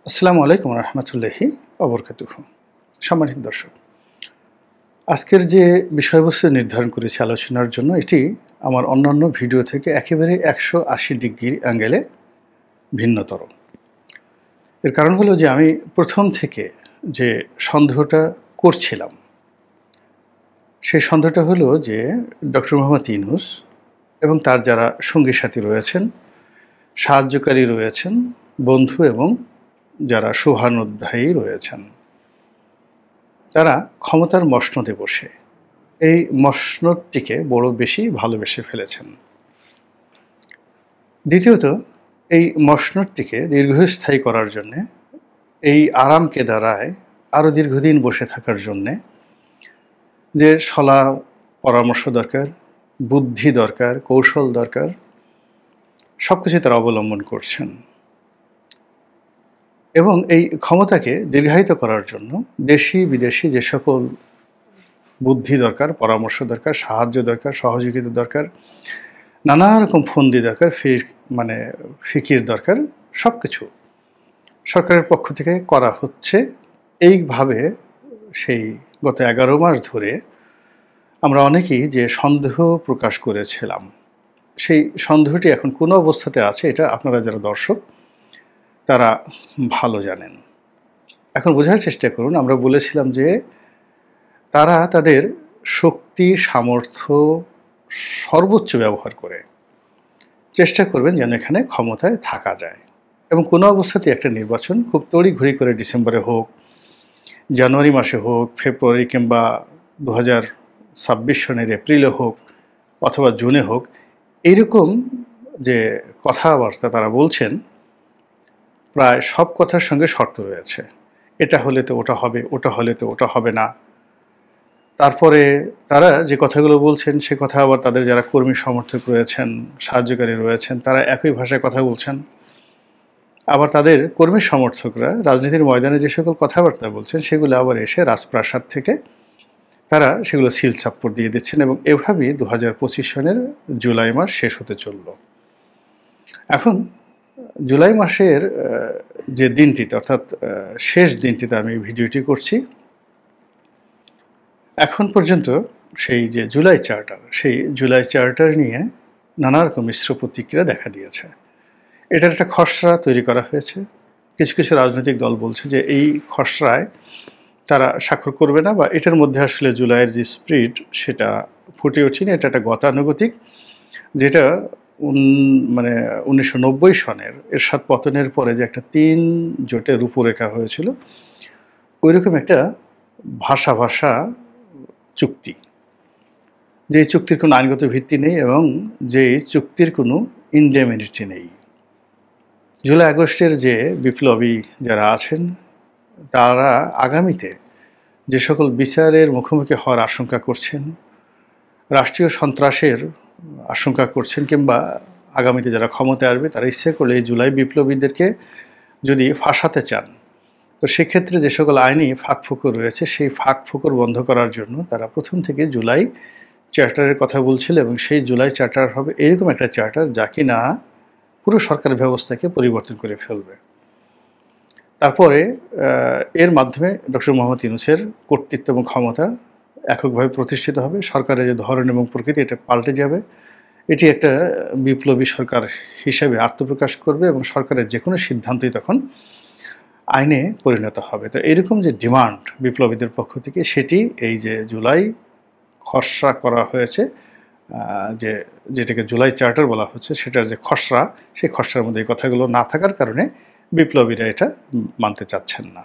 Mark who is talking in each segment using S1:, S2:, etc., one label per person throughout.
S1: আসসালামু আলাইকুম রহমতুল্লাহি অবরকাতুহ। সম্মানিত দর্শক, আজকের যে বিষয়বস্তু নির্ধারণ করেছি আলোচনার জন্য, এটি আমার অন্যান্য ভিডিও থেকে একেবারে 180 ডিগ্রি অ্যাঙ্গেলে ভিন্নতর। এর কারণ হলো যে আমি প্রথম থেকে যে সন্দেহটা করছিলাম, সেই সন্দেহটা হলো যে ডক্টর মোহাম্মদ ইউনূস এবং তার যারা সঙ্গী সাথী রয়েছেন, সাহায্যকারী রয়েছেন, বন্ধু এবং যারা শুভানুধ্যায়ী রয়েছেন, তারা ক্ষমতার মসনদে বসে এই মসনদটিকে বড় বেশি ভালোবেসে ফেলেছেন। দ্বিতীয়ত, এই মসনদটিকে দীর্ঘস্থায়ী করার জন্যে, এই আরামকে দ্বারায় আরও দীর্ঘদিন বসে থাকার জন্যে যে সলা পরামর্শ দরকার, বুদ্ধি দরকার, কৌশল দরকার, সব কিছু তারা অবলম্বন করছেন। এবং এই ক্ষমতাকে দীর্ঘায়িত করার জন্য দেশি বিদেশি যে সকল বুদ্ধি দরকার, পরামর্শ দরকার, সাহায্য দরকার, সহযোগিতা দরকার, নানা রকম ফন্দি দরকার, ফিকির দরকার, সব কিছু সরকারের পক্ষ থেকে করা হচ্ছে। এইভাবে সেই গত 11 মাস ধরে আমরা অনেকেই যে সন্দেহ প্রকাশ করেছিলাম, সেই সন্দেহটি এখন কোন অবস্থাতে আছে এটা আপনারা যারা দর্শক তারা ভালো জানেন। এখন বোঝার চেষ্টা করুন, আমরা বলেছিলাম যে তারা তাদের শক্তি সামর্থ্য সর্বোচ্চ ব্যবহার করে চেষ্টা করবেন যেন এখানে ক্ষমতায় থাকা যায়, এবং কোনো অবস্থাতে একটা নির্বাচন খুব তড়িঘড়ি করে ডিসেম্বরে হোক, জানুয়ারি মাসে হোক, ফেব্রুয়ারি কিংবা 2026 সনের এপ্রিলে হোক অথবা জুনে হোক, এইরকম যে কথাবার্তা তারা বলছেন, প্রায় সব কথার সঙ্গে শর্ত রয়েছে। এটা হলে তো ওটা হবে, ওটা হলে তো ওটা হবে না। তারপরে তারা যে কথাগুলো বলছেন সে কথা আবার তাদের যারা কর্মী সমর্থক রয়েছেন, সাহায্যকারী রয়েছেন, তারা একই ভাষায় কথা বলছেন। আবার তাদের কর্মী সমর্থকরা রাজনীতির ময়দানে যে সকল কথাবার্তা বলছেন সেগুলো আবার এসে রাজপ্রাসাদ থেকে তারা সেগুলো সিল সাপ্পোর্ট দিয়ে দিচ্ছেন, এবং এভাবেই 2025 সনের জুলাই মাস শেষ হতে চলল। এখন জুলাই মাসের যে দিনটিতে, অর্থাৎ শেষ দিনটিতে আমি ভিডিওটি করছি, এখন পর্যন্ত সেই যে জুলাই চার্টার, সেই জুলাই চার্টার নিয়ে নানা রকম মিশ্র প্রতিক্রিয়া দেখা দিয়েছে। এটার একটা খসড়া তৈরি করা হয়েছে। কিছু কিছু রাজনৈতিক দল বলছে যে এই খসড়ায় তারা স্বাক্ষর করবে না, বা এটার মধ্যে আসলে জুলাইয়ের যে স্পিরিট সেটা ফুটে ওঠেনি। এটা একটা গতানুগতিক, যেটা 1990 সনের এরশাদ পতনের পরে যে একটা 3 জোটের রূপরেখা হয়েছিল, ওইরকম একটা ভাষা চুক্তি, যে চুক্তির কোনো আইনগত ভিত্তি নেই এবং যে চুক্তির কোনো ইনডেমিনিটি নেই। জুলাই আগস্টের যে বিপ্লবী যারা আছেন, তারা আগামীতে যে সকল বিচারের মুখোমুখি হওয়ার আশঙ্কা করছেন, রাষ্ট্রীয় সন্ত্রাসের আশঙ্কা করছেন, কিংবা আগামীতে যারা ক্ষমতায় আসবে তারা ইচ্ছে করলে এই জুলাই বিপ্লবীদেরকে যদি ফাঁসাতে চান, তো সেক্ষেত্রে যে সকল আইনি ফাঁকফোকর রয়েছে সেই ফাঁকফোকর বন্ধ করার জন্য তারা প্রথম থেকে জুলাই চার্টারের কথা বলছিল, এবং সেই জুলাই চার্টার হবে এরকম একটা চার্টার যা কিনা পুরো সরকার ব্যবস্থাকে পরিবর্তন করে ফেলবে। তারপরে এর মাধ্যমে ডক্টর মোহাম্মদ ইউনূসের কর্তৃত্ব এবং ক্ষমতা এককভাবে প্রতিষ্ঠিত হবে। সরকারের যে ধরন এবং প্রকৃতি এটা পাল্টে যাবে। এটি একটা বিপ্লবী সরকার হিসেবে আত্মপ্রকাশ করবে, এবং সরকারের যে কোনো সিদ্ধান্তই তখন আইনে পরিণত হবে। তো এরকম যে ডিমান্ড বিপ্লবীদের পক্ষ থেকে, সেটি এই যে জুলাই খসড়া করা হয়েছে, যেটাকে জুলাই চার্টার বলা হচ্ছে, সেটার যে খসড়া, সেই খসড়ার মধ্যে এই কথাগুলো না থাকার কারণে বিপ্লবীরা এটা মানতে চাচ্ছেন না।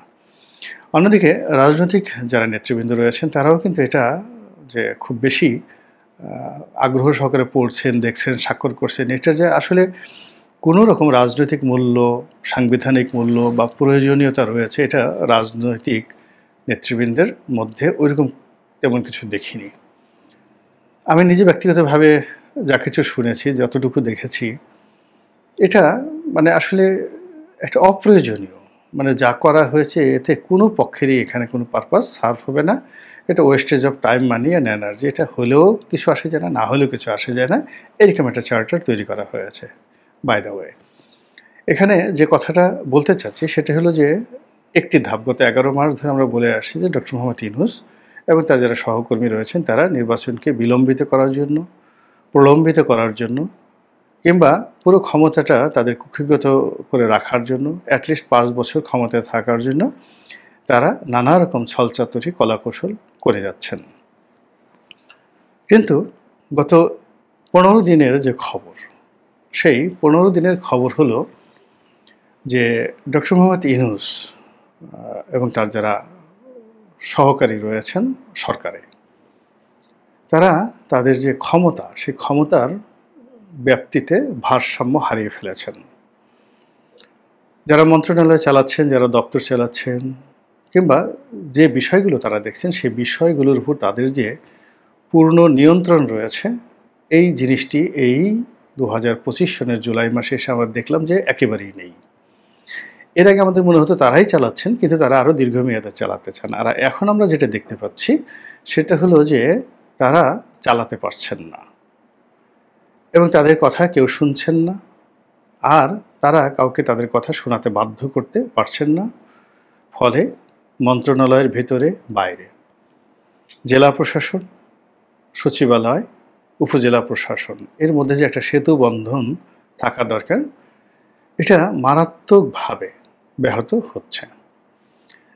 S1: অন্যদিকে রাজনৈতিক যারা নেতৃবৃন্দ রয়েছেন তারাও কিন্তু এটা যে খুব বেশি আগ্রহ সহকারে পড়ছেন, দেখছেন, স্বাক্ষর করছেন। এটা যে আসলে কোনো রকম রাজনৈতিক মূল্য, সাংবিধানিক মূল্য বা প্রয়োজনীয়তা রয়েছে, এটা রাজনৈতিক নেতৃবৃন্দের মধ্যে ওইরকম তেমন কিছু দেখিনি। আমি নিজে ব্যক্তিগতভাবে যা কিছু শুনেছি, যতটুকু দেখেছি, এটা আসলে একটা অপ্রয়োজনীয়, যা করা হয়েছে এতে কোনো পক্ষেরই এখানে কোনো পারপাস সার্ভ হবে না। এটা wastage of time, money and energy. এটা হলেও কিছু আসে যায় না, না হলেও কিছু আসে যায় না, এরকম একটা চার্টার তৈরি করা হয়েছে। বাই দ্য ওয়ে, এখানে যে কথাটা বলতে চাচ্ছি সেটা হলো যে একটি ধাপ গত 11 মাস ধরে আমরা বলে আসছি যে ডক্টর মোহাম্মদ ইউনূস এবং তার যারা সহকর্মী রয়েছেন তারা নির্বাচনকে বিলম্বিত করার জন্য, প্রলম্বিত করার জন্য কিংবা পুরো ক্ষমতাটা তাদের কুক্ষিগত করে রাখার জন্য, অ্যাটলিস্ট 5 বছর ক্ষমতায় থাকার জন্য তারা নানা রকম ছলচাতুরি কলাকৌশল করে যাচ্ছেন। কিন্তু গত 15 দিনের যে খবর, সেই 15 দিনের খবর হলো যে ডক্টর মোহাম্মদ ইউনূস এবং তার যারা সহকারী রয়েছেন সরকারে, তারা তাদের যে ক্ষমতা, সেই ক্ষমতার ব্যাপ্তিতে ভারসাম্য হারিয়ে ফেলেছেন। যারা মন্ত্রণালয় চালাচ্ছেন, যারা দপ্তর চালাচ্ছেন কিংবা যে বিষয়গুলো তারা দেখছেন, সেই বিষয়গুলোর উপর তাদের যে পূর্ণ নিয়ন্ত্রণ রয়েছে, এই জিনিসটি এই 2025 সনের জুলাই মাসে এসে আমরা দেখলাম যে একেবারেই নেই। এর আগে আমাদের মনে হতো তারাই চালাচ্ছেন, কিন্তু তারা আরও দীর্ঘমেয়াদে চালাতে চান। আর এখন আমরা যেটা দেখতে পাচ্ছি সেটা হলো যে তারা চালাতে পারছেন না এবং তাদের কথা কেউ শুনছেন না, আর তারা কাউকে তাদের কথা শোনাতে বাধ্য করতে পারছেন না। ফলে মন্ত্রণালয়ের ভেতরে বাইরে, জেলা প্রশাসন, সচিবালয়, উপজেলা প্রশাসন, এর মধ্যে যে একটা সেতু বন্ধন থাকা দরকার, এটা মারাত্মকভাবে ব্যাহত হচ্ছে।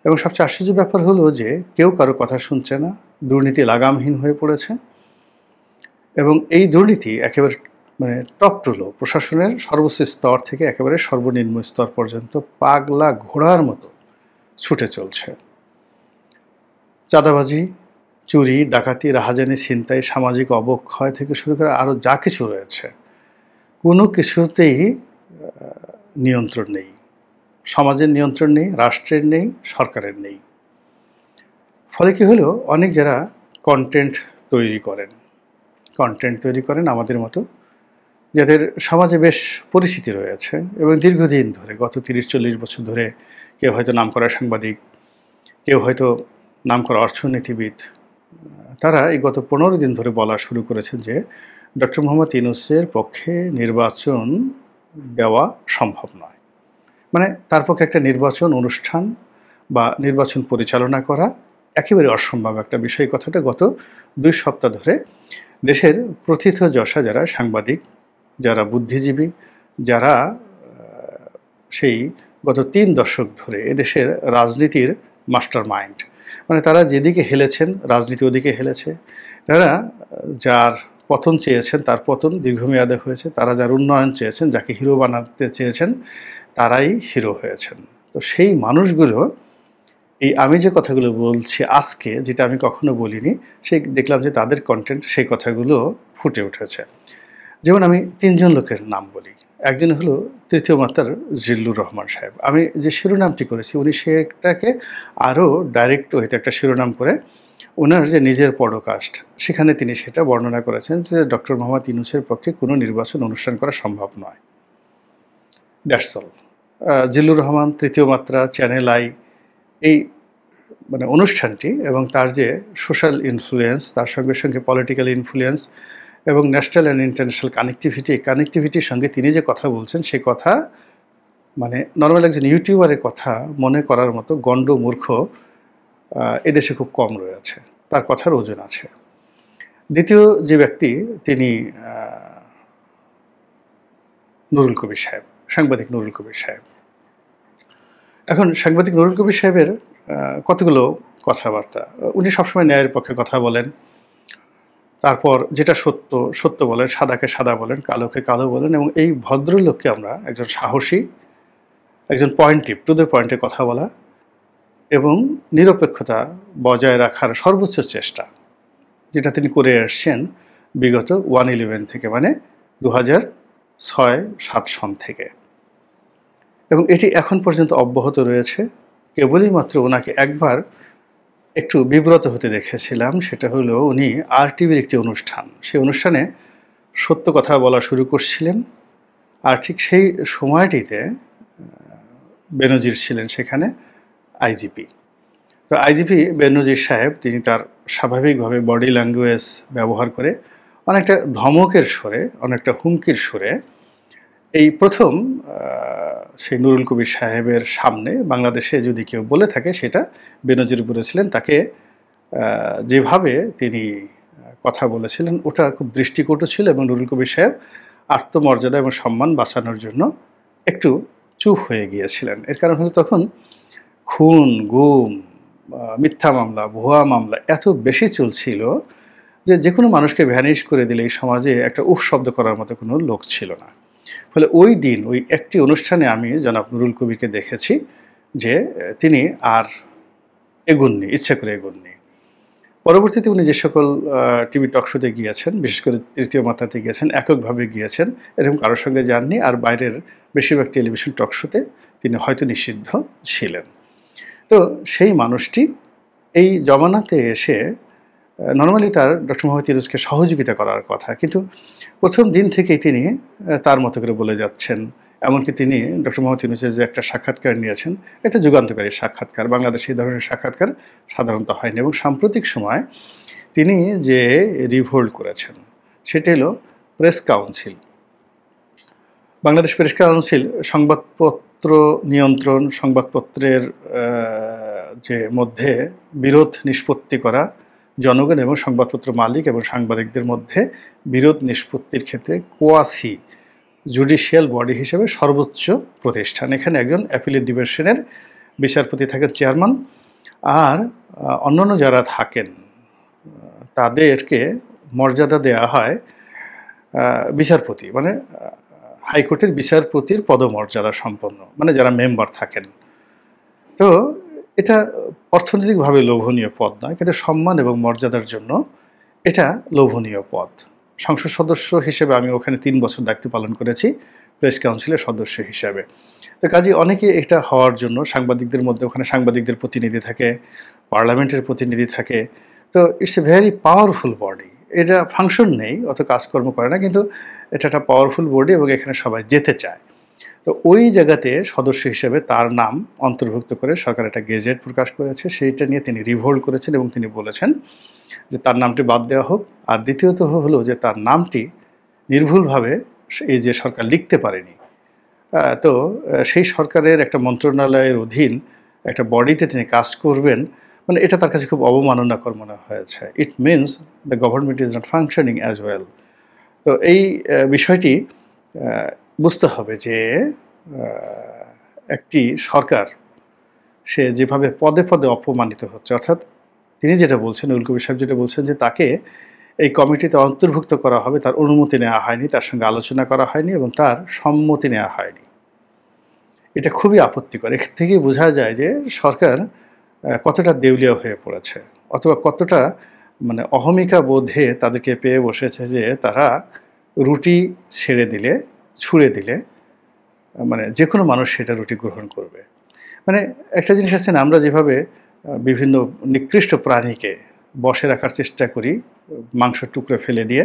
S1: এবং সবচেয়ে আশ্চর্য ব্যাপার হলো যে কেউ কারো কথা শুনছে না, দুর্নীতি লাগামহীন হয়ে পড়েছে এবং এই দুর্নীতি একেবারে টপ টু লো, প্রশাসনের সর্বোচ্চ স্তর থেকে একেবারে সর্বনিম্ন স্তর পর্যন্ত পাগলা ঘোড়ার মতো ছুটে চলছে। চাঁদাবাজি, চুরি, ডাকাতি, রাহাজানি, ছিনতাই, সামাজিক অবক্ষয় থেকে শুরু করে আরও যা কিছু রয়েছে, কোনো কিছুতেই নিয়ন্ত্রণ নেই। সমাজের নিয়ন্ত্রণ নেই, রাষ্ট্রের নেই, সরকারের নেই। ফলে কি হলো, অনেক যারা কন্টেন্ট তৈরি করেন আমাদের মতো, যাদের সমাজে বেশ পরিচিতি রয়েছে এবং দীর্ঘদিন ধরে, গত 30-40 বছর ধরে, কেউ হয়তো নামকরা সাংবাদিক, কেউ হয়তো নামকরা অর্থনীতিবিদ, তারা এই গত 15 দিন ধরে বলা শুরু করেছেন যে ডক্টর মোহাম্মদ ইউনূসের পক্ষে নির্বাচন দেওয়া সম্ভব নয়। মানে তার পক্ষে একটা নির্বাচন অনুষ্ঠান বা নির্বাচন পরিচালনা করা একেবারে অসম্ভব একটা বিষয়। কথাটা গত 2 সপ্তাহ ধরে দেশের প্রথিতযশা যারা সাংবাদিক, যারা বুদ্ধিজীবী, যারা সেই গত 3 দশক ধরে এদেশের রাজনীতির মাস্টার মাইন্ড, মানে তারা যেদিকে হেলেছেন রাজনীতি ওদিকে হেলেছে, তারা যার পতন চেয়েছেন তার পতন দীর্ঘমেয়াদে হয়েছে, তারা যার উন্নয়ন চেয়েছেন, যাকে হিরো বানাতে চেয়েছেন, তারাই হিরো হয়েছেন। তো সেই মানুষগুলো, এই আমি যে কথাগুলো বলছি আজকে, যেটা আমি কখনো বলিনি, সেই দেখলাম যে তাদের কন্টেন্ট সেই কথাগুলো ফুটে উঠেছে। যেমন আমি 3 জন লোকের নাম বলি। একজন হলো তৃতীয় মাত্রার জিল্লুর রহমান সাহেব। আমি যে শিরোনামটি করেছি, উনি সেটাকে আরও ডাইরেক্ট ওয়েতে একটা শিরোনাম করে ওনার যে নিজের পডকাস্ট, সেখানে তিনি সেটা বর্ণনা করেছেন যে ডক্টর মোহাম্মদ ইউনূসের পক্ষে কোনো নির্বাচন অনুষ্ঠান করা সম্ভব নয়। That's all. জিল্লুর রহমান, তৃতীয় মাত্রা, চ্যানেল আই, এই অনুষ্ঠানটি এবং তার যে সোশ্যাল ইনফ্লুয়েন্স, তার সঙ্গে সঙ্গে পলিটিক্যাল ইনফ্লুয়েন্স এবং ন্যাশনাল অ্যান্ড ইন্টারন্যাশনাল কানেক্টিভিটি, এই কানেক্টিভিটির সঙ্গে তিনি যে কথা বলছেন, সে কথা নর্মাল একজন ইউটিউবারের কথা মনে করার মতো গণ্ড মূর্খ এদেশে খুব কম রয়েছে, তার কথার ওজন আছে। দ্বিতীয় যে ব্যক্তি, তিনি নুরুল কবির সাহেব, সাংবাদিক নুরুল কবির সাহেব। এখন সাংবাদিক নুরুল কবির সাহেবের কতগুলো কথাবার্তা, উনি সবসময় ন্যায়ের পক্ষে কথা বলেন, তারপর যেটা সত্য সত্য বলেন, সাদাকে সাদা বলেন, কালোকে কালো বলেন, এবং এই ভদ্রলোককে আমরা একজন সাহসী, একজন পয়েন্টিভ, টু দ্য পয়েন্টে কথা বলা এবং নিরপেক্ষতা বজায় রাখার সর্বোচ্চ চেষ্টা, যেটা তিনি করে আসছেন বিগত 1/11 থেকে, 2006-07 সন থেকে, এবং এটি এখন পর্যন্ত অব্যাহত রয়েছে। কেবলই মাত্র ওনাকে একবার একটু বিব্রত হতে দেখেছিলাম, সেটা হলো উনি RTVর একটি অনুষ্ঠান, সেই অনুষ্ঠানে সত্য কথা বলা শুরু করছিলেন, আর ঠিক সেই সময়টিতে বেনজির ছিলেন সেখানে আইজিপি। তো আইজিপি বেনজির সাহেব, তিনি তার স্বাভাবিকভাবে বডি ল্যাঙ্গুয়েজ ব্যবহার করে অনেকটা ধমকের সুরে, অনেকটা হুমকির সুরে এই প্রথম সেই নুরুল কবির সাহেবের সামনে বাংলাদেশে যদি কেউ বলে থাকে সেটা বেনজির বলেছিলেন। তাকে যেভাবে তিনি কথা বলেছিলেন ওটা খুব দৃষ্টিকটু ছিল এবং নুরুল কবির সাহেব আত্মমর্যাদা এবং সম্মান বাঁচানোর জন্য একটু চুপ হয়ে গিয়েছিলেন। এর কারণ হলো তখন খুন, গুম, মিথ্যা মামলা, ভুয়া মামলা এত বেশি চলছিল যে যেকোনো মানুষকে ভ্যানিশ করে দিলে এই সমাজে একটা উফ শব্দ করার মতো কোনো লোক ছিল না। ফলে ওই দিন ওই একটি অনুষ্ঠানে আমি জনাব নুরুল কবিরকে দেখেছি যে তিনি আর এগোননি, ইচ্ছা করে এগোননি। পরবর্তীতে উনি যে সকল টিভি টক শোতে গিয়েছেন, বিশেষ করে তৃতীয় মাত্রাতে গিয়েছেন, এককভাবে গিয়েছেন, এরকম কারোর সঙ্গে যাননি। আর বাইরের বেশিরভাগ টেলিভিশন টক শোতে তিনি হয়তো নিষিদ্ধ ছিলেন। তো সেই মানুষটি এই জমানাতে এসে নরমালি তার ডক্টর মোহাম্মদ ইউনূসকে সহযোগিতা করার কথা, কিন্তু প্রথম দিন থেকেই তিনি তার মতো করে বলে যাচ্ছেন। এমনকি তিনি ডক্টর মোহাম্মদ ইউনূসের যে একটা সাক্ষাৎকার নিয়েছেন, একটা যুগান্তকারী সাক্ষাৎকার, বাংলাদেশে এই ধরনের সাক্ষাৎকার সাধারণত হয়নি। এবং সাম্প্রতিক সময় তিনি যে রিভোল্ট করেছেন সেটা হলো press council. Bangladesh press council সংবাদপত্র নিয়ন্ত্রণ, সংবাদপত্রের যে মধ্যে বিরোধ নিষ্পত্তি করা, জনগণ এবং সংবাদপত্র মালিক এবং সাংবাদিকদের মধ্যে বিরোধ নিষ্পত্তির ক্ষেত্রে কোয়াসি জুডিশিয়াল বডি হিসেবে সর্বোচ্চ প্রতিষ্ঠান। এখানে একজন অ্যাপিলেট ডিভিশনের বিচারপতি থাকেন চেয়ারম্যান, আর অন্যান্য যারা থাকেন তাদেরকে মর্যাদা দেওয়া হয় বিচারপতি, মানে হাইকোর্টের বিচারপতির পদমর্যাদা সম্পন্ন, মানে যারা মেম্বার থাকেন। তো এটা অর্থনৈতিকভাবে লোভনীয় পদ নয়, কিন্তু সম্মান এবং মর্যাদার জন্য এটা লোভনীয় পদ। সংসদ সদস্য হিসেবে আমি ওখানে 3 বছর দায়িত্ব পালন করেছি প্রেস কাউন্সিলের সদস্য হিসেবে। তো কাজে অনেকে এটা হওয়ার জন্য সাংবাদিকদের মধ্যে, ওখানে সাংবাদিকদের প্রতিনিধি থাকে, পার্লামেন্টের প্রতিনিধি থাকে। তো it's a very powerful body. এটা ফাংশন নেই, অত কাজকর্ম করে না, কিন্তু এটা একটা পাওয়ারফুল বডি এবং এখানে সবাই যেতে চায়। তো ওই জায়গাতে সদস্য হিসেবে তার নাম অন্তর্ভুক্ত করে সরকার একটা গেজেট প্রকাশ করেছে, সেইটা নিয়ে তিনি রিভোল্ট করেছেন এবং তিনি বলেছেন যে তার নামটি বাদ দেওয়া হোক। আর দ্বিতীয়ত হলো যে তার নামটি নির্ভুলভাবে এই যে সরকার লিখতে পারেনি, তো সেই সরকারের একটা মন্ত্রণালয়ের অধীন একটা বডিতে তিনি কাজ করবেন, মানে এটা তার কাছে খুব অবমাননাকর মনে হয়েছে। It means the government is not functioning as well. তো এই বিষয়টি বুঝতে হবে যে একটি সরকার সে যেভাবে পদে পদে অপমানিত হচ্ছে, অর্থাৎ তিনি যেটা বলছেন, নুরুল কবির সাহেব যেটা বলছেন যে তাকে এই কমিটিতে অন্তর্ভুক্ত করা হবে, তার অনুমতি নেওয়া হয়নি, তার সঙ্গে আলোচনা করা হয়নি এবং তার সম্মতি নেওয়া হয়নি। এটা খুবই আপত্তিকর। এখান থেকেই বোঝা যায় যে সরকার কতটা দেউলিয়া হয়ে পড়েছে, অথবা কতটা মানে অহমিকা বোধে তাদেরকে পেয়ে বসেছে যে তারা রুটি ছেড়ে দিলে, ছুঁড়ে দিলে মানে যে কোনো মানুষ সেটা রুটি গ্রহণ করবে। মানে একটা জিনিস আছে না, আমরা যেভাবে বিভিন্ন নিকৃষ্ট প্রাণীকে বসে রাখার চেষ্টা করি মাংসের টুকরো ফেলে দিয়ে,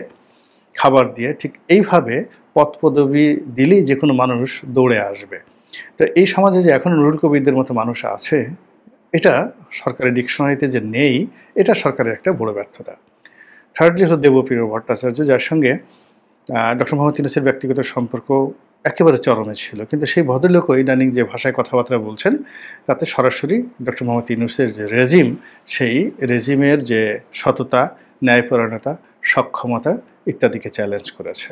S1: খাবার দিয়ে, ঠিক এইভাবে পদপদবি দিলেই যে কোনো মানুষ দৌড়ে আসবে। তো এই সমাজে যে এখন নুরুল কবিরদের মতো মানুষ আছে, এটা সরকারের ডিকশনারিতে যে নেই, এটা সরকারের একটা বড় ব্যর্থতা। থার্ডলি হলো দেবপ্রিয় ভট্টাচার্য, যার সঙ্গে ডক্টর মোহাম্মদ ইউনূসের ব্যক্তিগত সম্পর্ক একেবারে চরমে ছিল, কিন্তু সেই ভদ্রলোকও ইদানিং যে ভাষায় কথাবার্তা বলছেন তাতে সরাসরি ডক্টর মোহাম্মদ ইউনূসের যে রেজিম, সেই রেজিমের যে সততা, ন্যায়পরায়ণতা, সক্ষমতা ইত্যাদিকে চ্যালেঞ্জ করেছে।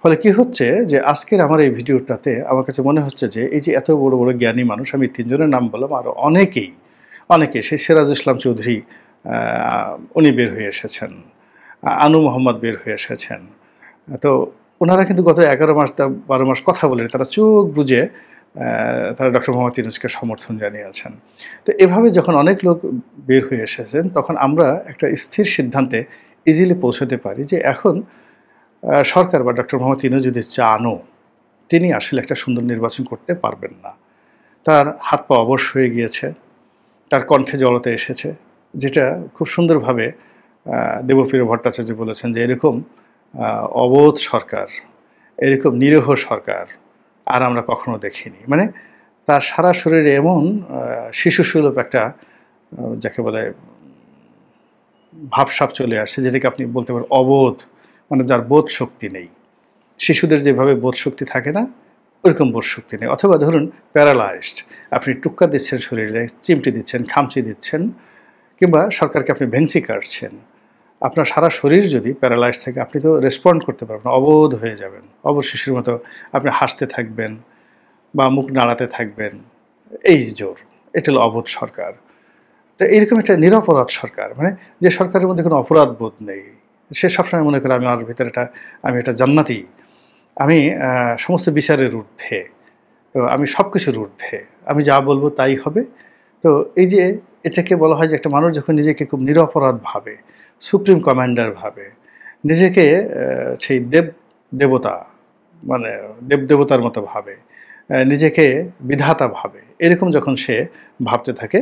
S1: ফলে কি হচ্ছে যে আজকের আমার এই ভিডিওটাতে আমার কাছে মনে হচ্ছে যে এই যে এত বড় বড় জ্ঞানী মানুষ, আমি 3 জনের নাম বললাম, আরও অনেকে সেই সিরাজ ইসলাম চৌধুরী উনি বের হয়ে এসেছেন, আনু মোহাম্মদ বের হয়ে এসেছেন। তো ওনারা কিন্তু গত 11 মাস 12 মাস কথা বলেন, তারা চোখ বুজে তারা ডক্টর মোহাম্মদ ইউনূসকে সমর্থন জানিয়েছেন। তো এভাবে যখন অনেক লোক বের হয়ে এসেছেন, তখন আমরা একটা স্থির সিদ্ধান্তে ইজিলি পৌঁছতে পারি যে এখন সরকার বা ডক্টর মোহাম্মদ ইউনূস যদি চানও, তিনি আসলে একটা সুন্দর নির্বাচন করতে পারবেন না। তার হাত পা অবশ হয়ে গিয়েছে, তার কণ্ঠে জড়তা এসেছে, যেটা খুব সুন্দরভাবে দেবপ্রিয় ভট্টাচার্য বলেছেন যে এরকম অবোধ সরকার, এরকম নিরীহ সরকার আর আমরা কখনো দেখিনি। মানে তার সারা শরীরে এমন শিশুসুলভ একটা যাকে বলে ভাবসাব চলে আসছে, যেটাকে আপনি বলতে পারেন অবোধ, মানে যার বোধ শক্তি নেই। শিশুদের যেভাবে বোধশক্তি থাকে না, ওরকম বোধশক্তি নেই। অথবা ধরুন প্যারালাইজড, আপনি টুক্কা দিচ্ছেন শরীরে, চিমটি দিচ্ছেন, খামচি দিচ্ছেন, কিংবা সরকারকে আপনি ভেংচি কাটছেন। আপনার সারা শরীর যদি প্যারালাইজড থাকে, আপনি তো রেসপন্ড করতে পারবেন না, অবোধ হয়ে যাবেন। অবশ শিশুর মতো আপনি হাসতে থাকবেন বা মুখ নাড়াতে থাকবেন, এই জোর। এটা হলো অবোধ সরকার। তো এইরকম একটা নিরপরাধ সরকার, মানে যে সরকারের মধ্যে কোনো অপরাধ বোধ নেই, সে সবসময় মনে করে আমার ভিতরে আমি একটা জান্নাতি, আমি সমস্ত বিচারের ঊর্ধ্বে, তো আমি সব কিছুর ঊর্ধ্বে, আমি যা বলবো তাই হবে। তো এই যে এটাকে বলা হয় যে একটা মানুষ যখন নিজেকে খুব নিরপরাধ ভাবে, সুপ্রিম কমান্ডার ভাবে, নিজেকে সেই দেবতা, মানে দেবতার মতো ভাবে, নিজেকে বিধাতা ভাবে, এরকম যখন সে ভাবতে থাকে,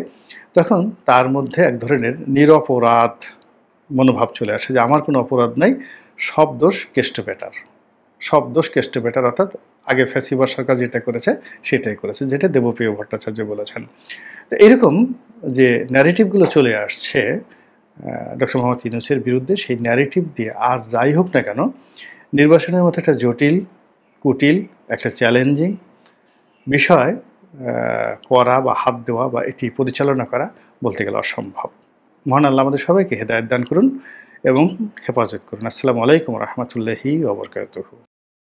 S1: তখন তার মধ্যে এক ধরনের নিরপরাধ মনোভাব চলে আসে যে আমার কোনো অপরাধ নাই, সব দোষ কেষ্ট বেটার, সব দোষ কেষ্ট বেটার, অর্থাৎ আগে ফ্যাসিবাদ সরকার যেটা করেছে সেটাই করেছে, যেটা দেবপ্রিয় ভট্টাচার্য বলেছেন। তো এরকম যে ন্যারেটিভগুলো চলে আসছে ডক্টর মোহাম্মদ ইউনূসের বিরুদ্ধে, সেই ন্যারেটিভ দিয়ে আর যাই হোক না কেন, নির্বাচনের মতো একটা জটিল, কুটিল, একটা চ্যালেঞ্জিং বিষয় করা বা হাত দেওয়া বা এটি পরিচালনা করা বলতে গেলে অসম্ভব। মহান আল্লাহ আমাদের সবাইকে হেদায়েত দান করুন এবং হেফাজত করুন। আসসালামু আলাইকুম রহমতুল্লাহি ওয়া বারাকাতুহু।